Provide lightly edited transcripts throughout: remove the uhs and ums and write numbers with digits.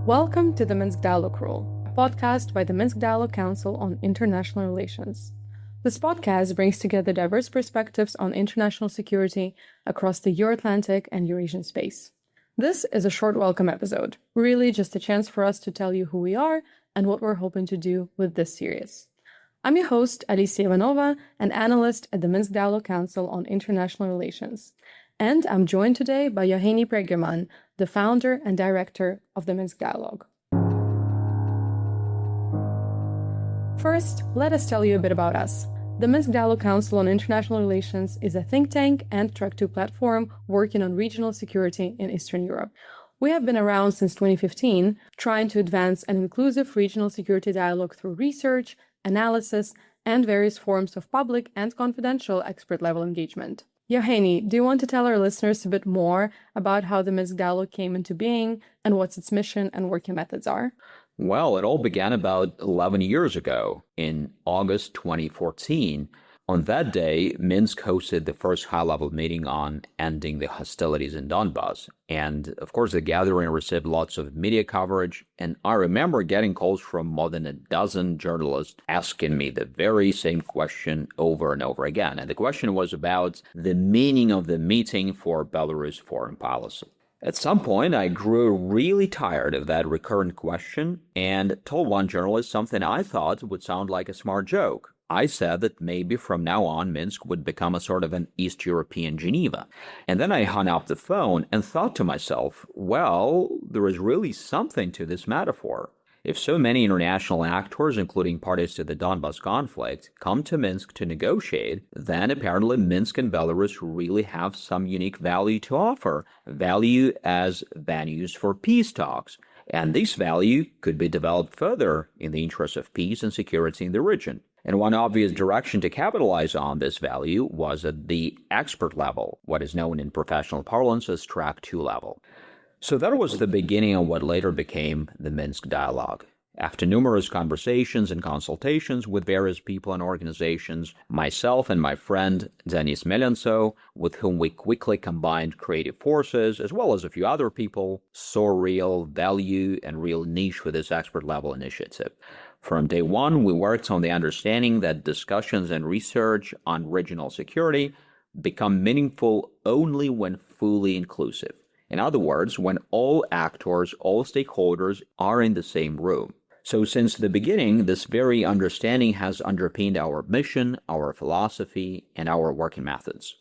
Welcome to the Minsk Dialogue Rule, a podcast by the Minsk Dialogue Council on International Relations. This podcast brings together diverse perspectives on international security across the Euro-Atlantic and Eurasian space. This is a short welcome episode, really just a chance for us to tell you who we are and what we're hoping to do with this series. I'm your host, Alisiya Ivanova, an analyst at the Minsk Dialogue Council on International Relations. And I'm joined today by Yauheni Preiherman, the founder and director of the Minsk Dialogue. First, let us tell you a bit about us. The Minsk Dialogue Council on International Relations is a think tank and Track 2 platform working on regional security in Eastern Europe. We have been around since 2015, trying to advance an inclusive regional security dialogue through research, analysis, and various forms of public and confidential expert-level engagement. Yauheni, do you want to tell our listeners a bit more about how the Minsk Dialogue came into being and what's its mission and working methods are? Well, it all began about 11 years ago, in August 2014. On that day, Minsk hosted the first high-level meeting on ending the hostilities in Donbas. And, of course, the gathering received lots of media coverage. And I remember getting calls from more than a dozen journalists asking me the very same question over and over again. And the question was about the meaning of the meeting for Belarus foreign policy. At some point, I grew really tired of that recurrent question and told one journalist something I thought would sound like a smart joke. I said that maybe from now on, Minsk would become a sort of an East European Geneva. And then I hung up the phone and thought to myself, well, there is really something to this metaphor. If so many international actors, including parties to the Donbas conflict, come to Minsk to negotiate, then apparently Minsk and Belarus really have some unique value to offer, value as venues for peace talks. And this value could be developed further in the interest of peace and security in the region. And one obvious direction to capitalize on this value was at the expert level, what is known in professional parlance as Track 2 level. So that was the beginning of what later became the Minsk Dialogue. After numerous conversations and consultations with various people and organizations, myself and my friend Denis Melyanso, with whom we quickly combined creative forces, as well as a few other people, saw real value and real niche for this expert-level initiative. From day one, we worked on the understanding that discussions and research on regional security become meaningful only when fully inclusive. In other words, when all actors, all stakeholders are in the same room. So since the beginning, this very understanding has underpinned our mission, our philosophy, and our working methods.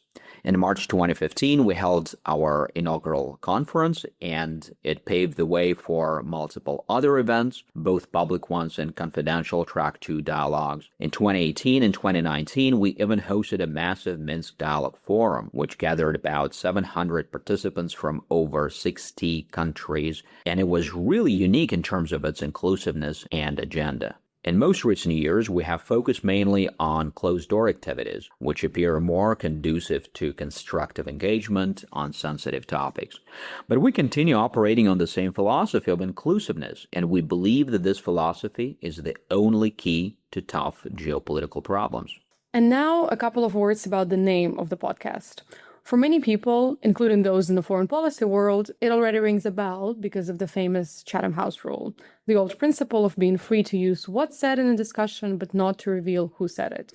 In March 2015, we held our inaugural conference, and it paved the way for multiple other events, both public ones and confidential Track 2 dialogues. In 2018 and 2019, we even hosted a massive Minsk Dialogue Forum, which gathered about 700 participants from over 60 countries, and it was really unique in terms of its inclusiveness and agenda. In most recent years, we have focused mainly on closed-door activities, which appear more conducive to constructive engagement on sensitive topics. But we continue operating on the same philosophy of inclusiveness, and we believe that this philosophy is the only key to tough geopolitical problems. And now, a couple of words about the name of the podcast. For many people, including those in the foreign policy world, it already rings a bell because of the famous Chatham House rule, the old principle of being free to use what's said in a discussion but not to reveal who said it.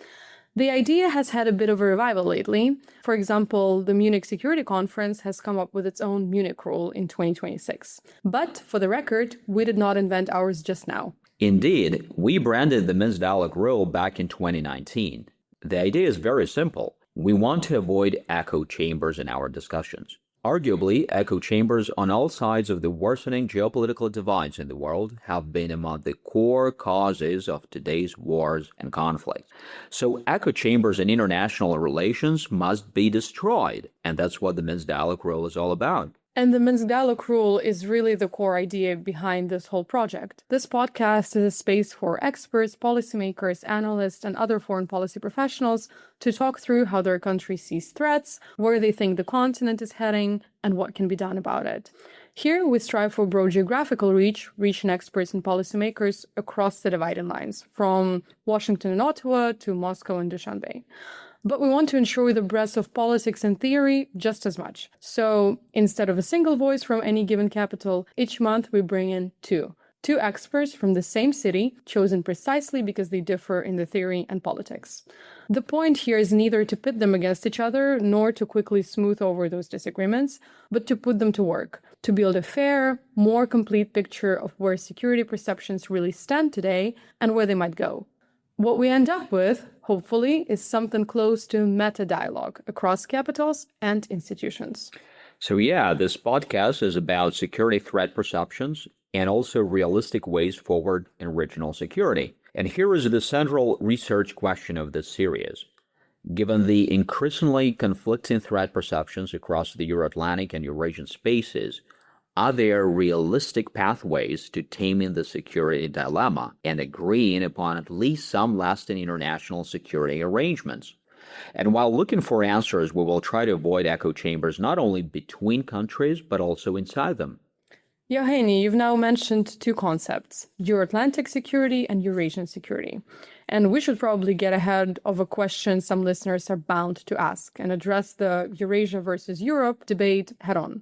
The idea has had a bit of a revival lately. For example, the Munich Security Conference has come up with its own Munich rule in 2026. But, for the record, we did not invent ours just now. Indeed, we branded the Minsk Dialogue Rule back in 2019. The idea is very simple. We want to avoid echo chambers in our discussions. Arguably, echo chambers on all sides of the worsening geopolitical divides in the world have been among the core causes of today's wars and conflicts. So echo chambers in international relations must be destroyed, and that's what the Minsk Dialogue Rule is all about. And the Minsk Dialogue Rule is really the core idea behind this whole project. This podcast is a space for experts, policymakers, analysts, and other foreign policy professionals to talk through how their country sees threats, where they think the continent is heading, and what can be done about it. Here, we strive for broad geographical reach, reaching experts and policymakers across the dividing lines, from Washington and Ottawa to Moscow and Dushanbe. But we want to ensure the breadth of politics and theory just as much. So instead of a single voice from any given capital, each month we bring in two experts from the same city, chosen precisely because they differ in the theory and politics. The point here is neither to pit them against each other, nor to quickly smooth over those disagreements, but to put them to work, to build a fair, more complete picture of where security perceptions really stand today and where they might go. What we end up with, hopefully, is something close to meta-dialogue across capitals and institutions. So yeah, this podcast is about security threat perceptions and also realistic ways forward in regional security. And here is the central research question of this series. Given the increasingly conflicting threat perceptions across the Euro-Atlantic and Eurasian spaces, are there realistic pathways to taming the security dilemma and agreeing upon at least some lasting international security arrangements? And while looking for answers, we will try to avoid echo chambers not only between countries, but also inside them. Yauheni, you've now mentioned two concepts, Euro-Atlantic security and Eurasian security. And we should probably get ahead of a question some listeners are bound to ask and address the Eurasia versus Europe debate head on.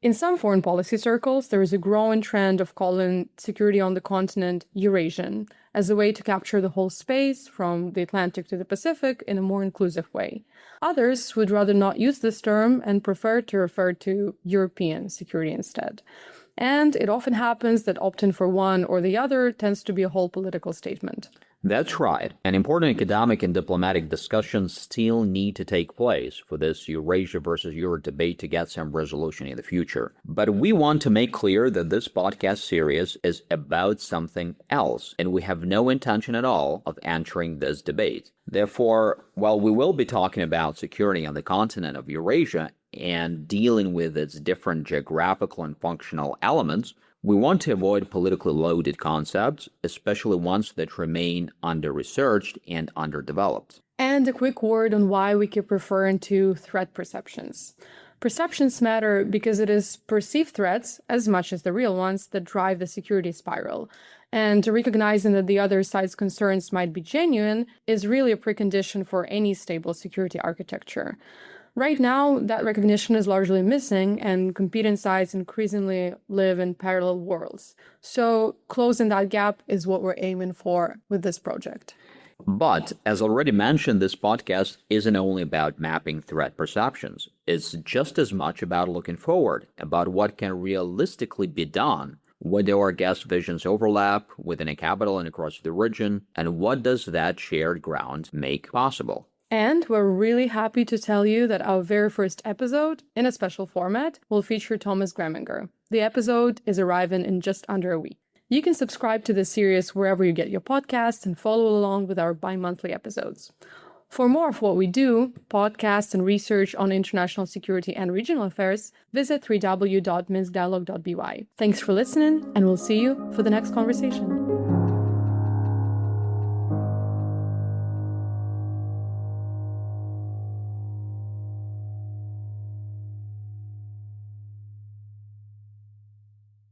In some foreign policy circles, there is a growing trend of calling security on the continent Eurasian as a way to capture the whole space from the Atlantic to the Pacific in a more inclusive way. Others would rather not use this term and prefer to refer to European security instead. And it often happens that opting for one or the other tends to be a whole political statement. That's right. And important academic and diplomatic discussions still need to take place for this Eurasia versus Europe debate to get some resolution in the future. But we want to make clear that this podcast series is about something else, and we have no intention at all of entering this debate. Therefore, while we will be talking about security on the continent of Eurasia and dealing with its different geographical and functional elements, we want to avoid politically loaded concepts, especially ones that remain under-researched and underdeveloped. And a quick word on why we keep referring to threat perceptions. Perceptions matter because it is perceived threats, as much as the real ones, that drive the security spiral. And recognizing that the other side's concerns might be genuine is really a precondition for any stable security architecture. Right now, that recognition is largely missing, and competing sides increasingly live in parallel worlds. So closing that gap is what we're aiming for with this project. But, as already mentioned, this podcast isn't only about mapping threat perceptions. It's just as much about looking forward, about what can realistically be done. What do our guest visions overlap within a capital and across the region, and what does that shared ground make possible? And we're really happy to tell you that our very first episode, in a special format, will feature Thomas Greminger. The episode is arriving in just under a week. You can subscribe to this series wherever you get your podcasts and follow along with our bi-monthly episodes. For more of what we do, podcasts and research on international security and regional affairs, visit www.minskdialogue.by. Thanks for listening, and we'll see you for the next conversation.